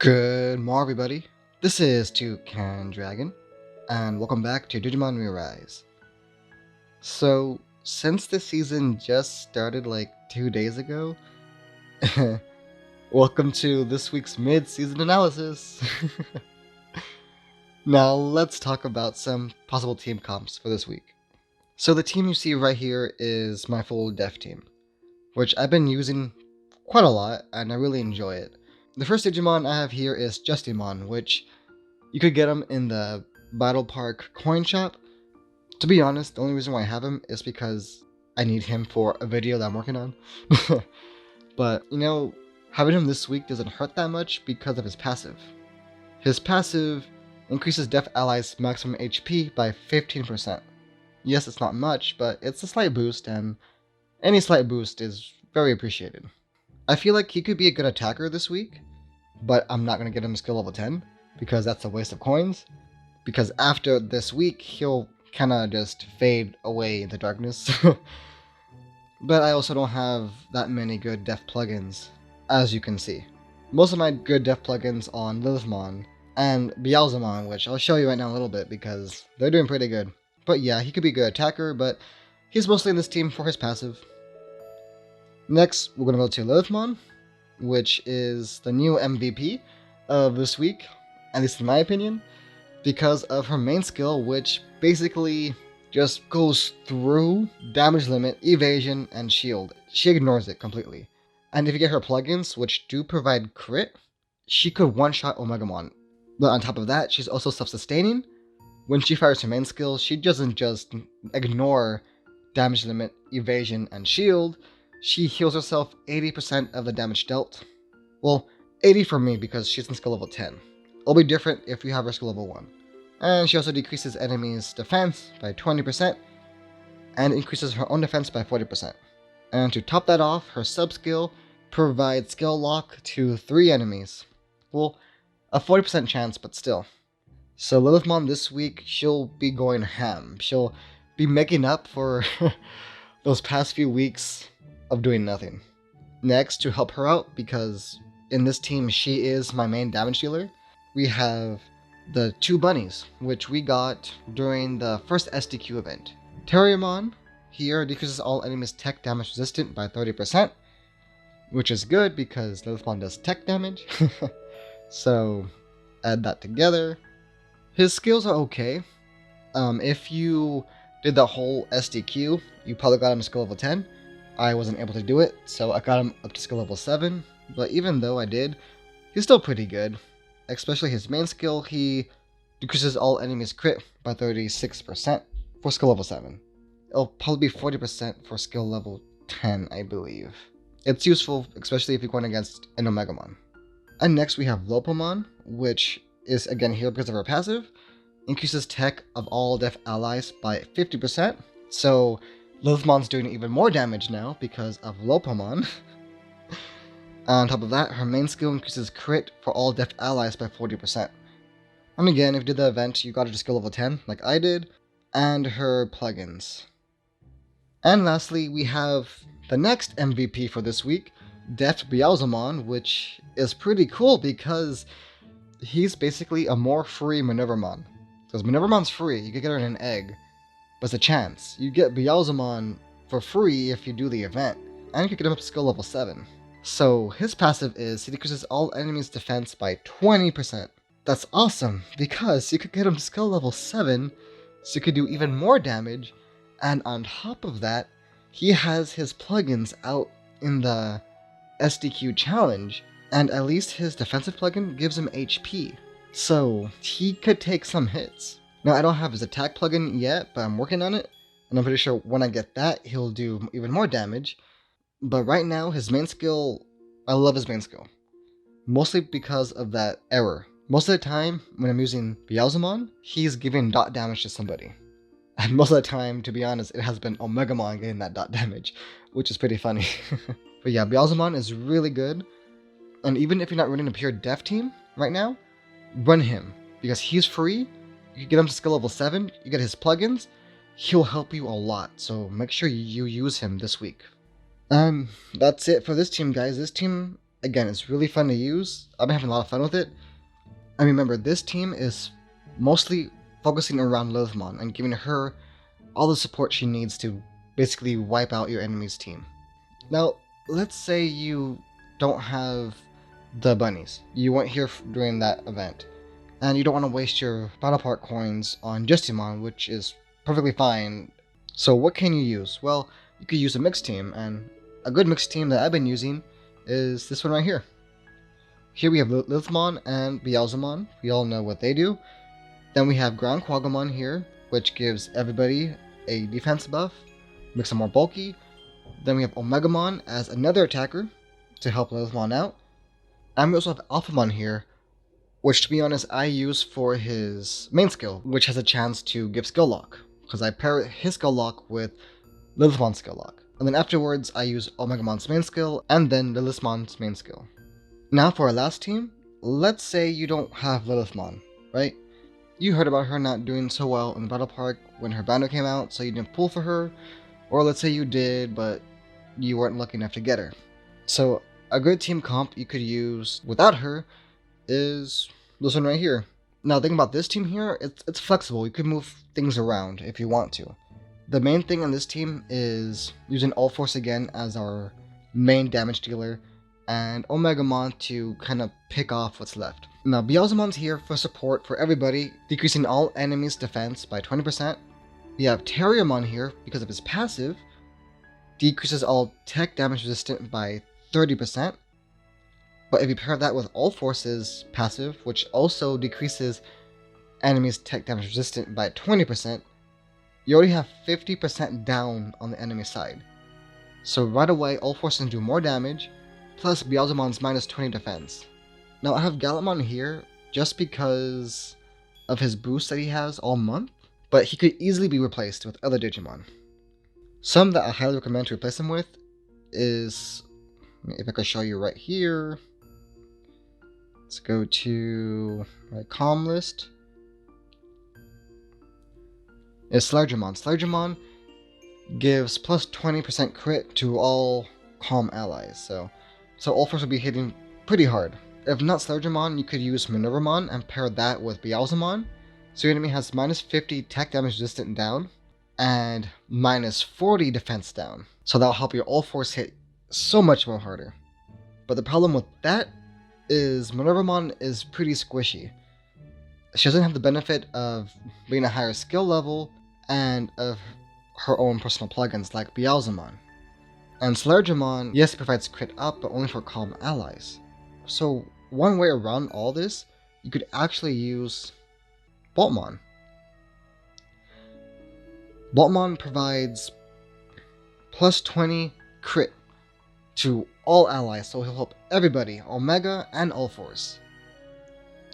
Good morning, everybody. This is Toucan Dragon, and welcome back to Digimon Rearise. So, since the season just started like 2 days ago, welcome to this week's mid-season analysis. Now, let's talk about some possible team comps for this week. So, the team you see right here is my full Deft team, which I've been using quite a lot, and I really enjoy it. The first Digimon I have here is Justimon, which you could get him in the Battle Park coin shop. To be honest, the only reason why I have him is because I need him for a video that I'm working on. But, having him this week doesn't hurt that much because of his passive. His passive increases Deft allies' maximum HP by 15%. Yes, it's not much, but it's a slight boost, and any slight boost is very appreciated. I feel like he could be a good attacker this week, but I'm not going to get him skill level 10, because that's a waste of coins. Because after this week, he'll kind of just fade away into darkness. But I also don't have that many good Deft plugins, as you can see. Most of my good Deft plugins on Lilithmon and Beelzemon, which I'll show you right now in a little bit because they're doing pretty good. But yeah, he could be a good attacker, but he's mostly in this team for his passive. Next, we're going to go to Lilithmon, which is the new MVP of this week, at least in my opinion, because of her main skill, which basically just goes through damage limit, evasion, and shield. She ignores it completely. And if you get her plugins, which do provide crit, she could one-shot Omegamon. But on top of that, she's also self-sustaining. When she fires her main skill, she doesn't just ignore damage limit, evasion, and shield. She heals herself 80% of the damage dealt. Well, 80 for me because she's in skill level 10. It'll be different if you have her skill level 1. And she also decreases enemies' defense by 20% and increases her own defense by 40%. And to top that off, her sub-skill provides skill lock to 3 enemies. Well, a 40% chance, but still. So Lilithmon this week, she'll be going ham. She'll be making up for those past few weeks of doing nothing. Next, to help her out, because in this team she is my main damage dealer, we have the 2 bunnies, which we got during the first SDQ event. Terriermon here decreases all enemies tech damage resistant by 30%, which is good because Lilithmon does tech damage. So add that together. His skills are okay. If you did the whole SDQ, you probably got him to skill level 10. I wasn't able to do it, so I got him up to skill level 7, but even though I did, he's still pretty good. Especially his main skill, he decreases all enemies crit by 36% for skill level 7. It'll probably be 40% for skill level 10, I believe. It's useful, especially if you're going against an Omegamon. And next we have Lopomon, which is again here because of her passive. Increases tech of all Deft allies by 50%, so Lilithmon's doing even more damage now because of Lopomon. On top of that, her main skill increases crit for all Deft allies by 40%. And again, if you did the event, you got her to skill level 10, like I did, and her plugins. And lastly, we have the next MVP for this week, Deft Beelzemon, which is pretty cool because he's basically a more free Maneuvermon. Because Maneuvermon's free, you could get her in an egg, but it's a chance. You get Beelzemon for free if you do the event, and you could get him up to skill level 7. So his passive is he decreases all enemies' defense by 20%. That's awesome, because you could get him to skill level 7, so you could do even more damage, and on top of that, he has his plugins out in the SDQ challenge, and at least his defensive plugin gives him HP. So he could take some hits. Now I don't have his attack plugin yet, but I'm working on it, and I'm pretty sure when I get that, he'll do even more damage. But right now, his main skill, I love his main skill. Mostly because of that error. Most of the time, when I'm using Beelzemon, he's giving dot damage to somebody. And most of the time, to be honest, it has been Omegamon getting that dot damage, which is pretty funny. But yeah, Beelzemon is really good. And even if you're not running a pure Deft team right now, run him. Because he's free, you get him to skill level 7, you get his plugins, he'll help you a lot. So make sure you use him this week. That's it for this team, guys. This team Again, it's really fun to use. I've been having a lot of fun with it. And remember, this team is mostly focusing around Lilithmon and giving her all the support she needs to basically wipe out your enemy's team. Now, let's say you don't have the bunnies. You weren't here during that event, and you don't want to waste your battle part coins on Justimon, which is perfectly fine. So what can you use? Well, you could use a mixed team, and a good mixed team that I've been using is this one right here. Here we have Lilithmon and Beelzemon. We all know what they do. Then we have Ground Quaggamon here, which gives everybody a defense buff, makes them more bulky. Then we have Omegamon as another attacker to help Lilithmon out. And we also have Alphamon here, which to be honest I use for his main skill, which has a chance to give skill lock, because I pair his skill lock with Lilithmon's skill lock. And then afterwards I use Omegamon's main skill and then Lilithmon's main skill. Now for our last team, let's say you don't have Lilithmon, right? You heard about her not doing so well in the battle park when her banner came out, so you didn't pull for her. Or let's say you did, but you weren't lucky enough to get her. So a good team comp you could use without her is this one right here. Now think about this team here, it's flexible. You could move things around if you want to. The main thing on this team is using All Force again as our main damage dealer, and Omegamon to kind of pick off what's left. Now Beelzemon's here for support for everybody, decreasing all enemies' defense by 20%. We have Terriermon here because of his passive, decreases all tech damage resistant by 30%. But if you pair that with All Force's passive, which also decreases enemies' tech damage resistant by 20%, you already have 50% down on the enemy side. So right away, All Force can do more damage, plus Beelzemon's minus 20 defense. Now I have Gallantmon here just because of his boost that he has all month, but he could easily be replaced with other Digimon. Some that I highly recommend to replace him with is, if I could show you right here, let's go to my comm list, is Slargemon. Slargemon gives plus 20% crit to all calm allies, so All Force will be hitting pretty hard. If not Slargemon, you could use Minervamon and pair that with Beelzemon, so your enemy has minus 50 tech damage resistant down, and minus 40 defense down. So that'll help your All Force hit so much more harder. But the problem with that is Minervamon is pretty squishy. She doesn't have the benefit of being a higher skill level and of her own personal plugins like Beelzemon. And Slargemon, yes, it provides crit up, but only for calm allies. So one way around all this, you could actually use Boltmon. Boltmon provides plus 20 crit to all allies, so he'll help everybody, Omega and All Force.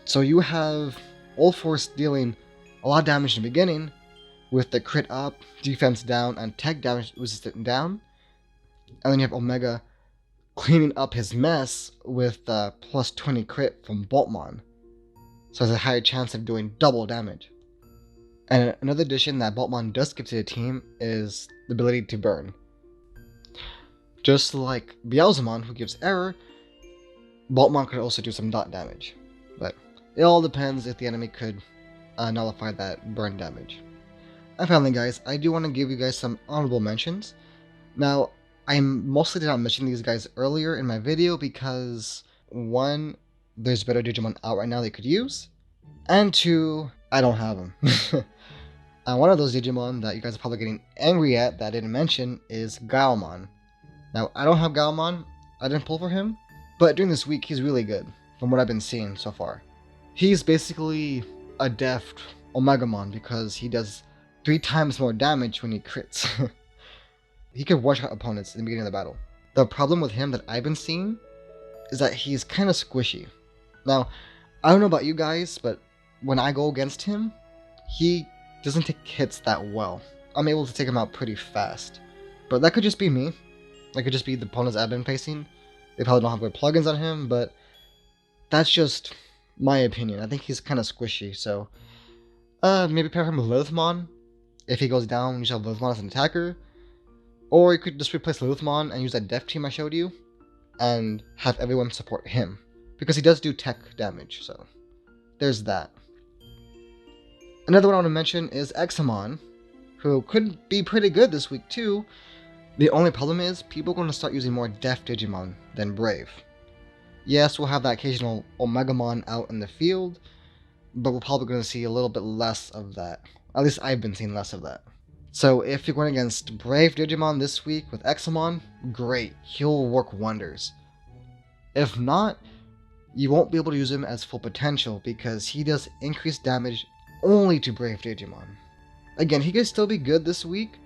So you have All Force dealing a lot of damage in the beginning, with the crit up, defense down, and tech damage resistant down. And then you have Omega cleaning up his mess with plus 20 crit from Boltmon. So there's a higher chance of doing double damage. And another addition that Boltmon does give to the team is the ability to burn. Just like Beelzemon, who gives error, Boltmon could also do some dot damage. But it all depends if the enemy could nullify that burn damage. And finally guys, I do want to give you guys some honorable mentions. Now, I mostly did not mention these guys earlier in my video because 1, there's better Digimon out right now they could use, and 2, I don't have them. One of those Digimon that you guys are probably getting angry at that I didn't mention is Gaomon. Now, I don't have Gaomon, I didn't pull for him, but during this week he's really good from what I've been seeing so far. He's basically a Deft Omegamon because he does 3 times more damage when he crits. He could one-shot opponents in the beginning of the battle. The problem with him that I've been seeing is that he's kind of squishy. Now, I don't know about you guys, but when I go against him, he doesn't take hits that well. I'm able to take him out pretty fast. But that could just be me. That could just be the opponents I've been facing. They probably don't have good plugins on him, but that's just my opinion. I think he's kind of squishy, so maybe pair him with Lilithmon. If he goes down, you should have Lilithmon as an attacker. Or you could just replace Lilithmon and use that Deft team I showed you. and have everyone support him, because he does do tech damage, so there's that. Another one I want to mention is Examon, who could be pretty good this week too. The only problem is people are going to start using more Deft Digimon than Brave. Yes, we'll have that occasional Omegamon out in the field, but we're probably going to see a little bit less of that. At least I've been seeing less of that. So if you're going against Brave Digimon this week with Examon, great, he'll work wonders. If not, you won't be able to use him as full potential because he does increased damage only to Brave Digimon. Again, he could still be good this week,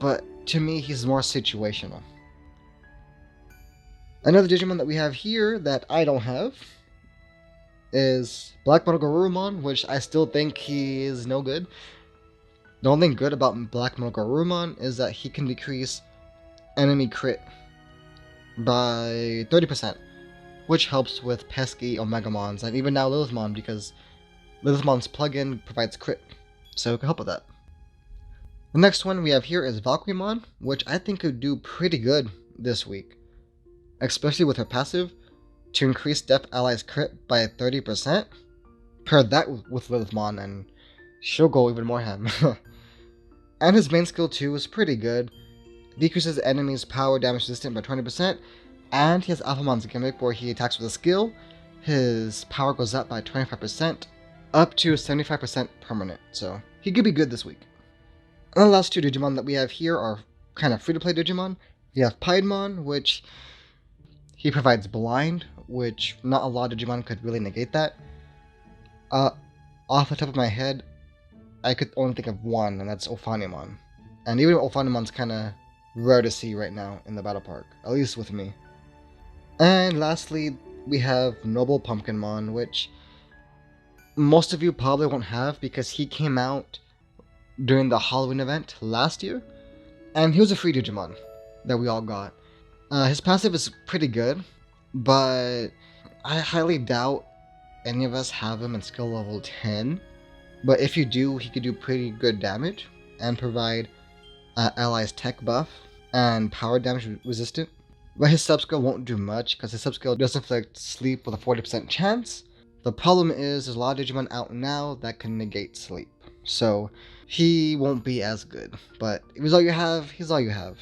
but to me he's more situational. Another Digimon that we have here that I don't have is Black Monogarurumon, which I still think he is no good. The only thing good about Black Monogarurumon is that he can decrease enemy crit by 30%, which helps with pesky Omegamons and even now Lilithmon, because Lilithmon's plugin provides crit, so it can help with that. The next one we have here is Valkyremon, which I think could do pretty good this week, especially with her passive to increase Deft allies crit by 30%. Pair that with Lilithmon and she'll go even more ham. And his main skill too is pretty good. Decreases enemies' power damage resistant by 20%, and he has Alphamon's gimmick where he attacks with a skill. His power goes up by 25%, up to 75% permanent, so he could be good this week. And the last two Digimon that we have here are kind of free-to-play Digimon. We have Piedmon, which he provides blind, which not a lot of Digimon could really negate that. Off the top of my head, I could only think of one, and that's Ophanimon. And even Ophanimon's kind of rare to see right now in the battle park, at least with me. And lastly, we have Noble Pumpkinmon, which most of you probably won't have because he came out during the Halloween event last year, and he was a free Digimon that we all got. His passive is pretty good, but I highly doubt any of us have him in skill level 10. But if you do, he could do pretty good damage and provide allies tech buff and power damage resistant. But his sub-skill won't do much because his sub-skill does inflict sleep with a 40% chance. The problem is there's a lot of Digimon out now that can negate sleep, so he won't be as good. But if he's all you have, he's all you have.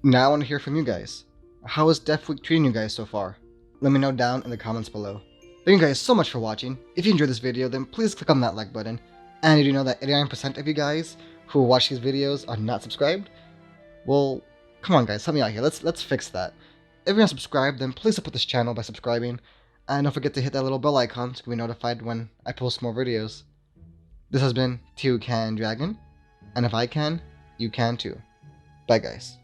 Now I want to hear from you guys. How is Deft Week treating you guys so far? Let me know down in the comments below. Thank you guys so much for watching. If you enjoyed this video, then please click on that like button. And did you know that 89% of you guys who watch these videos are not subscribed? Well, come on guys, help me out here. Let's fix that. If you're not subscribed, then please support this channel by subscribing. And don't forget to hit that little bell icon to be notified when I post more videos. This has been Two Can Dragon, and if I can, you can too. Bye guys.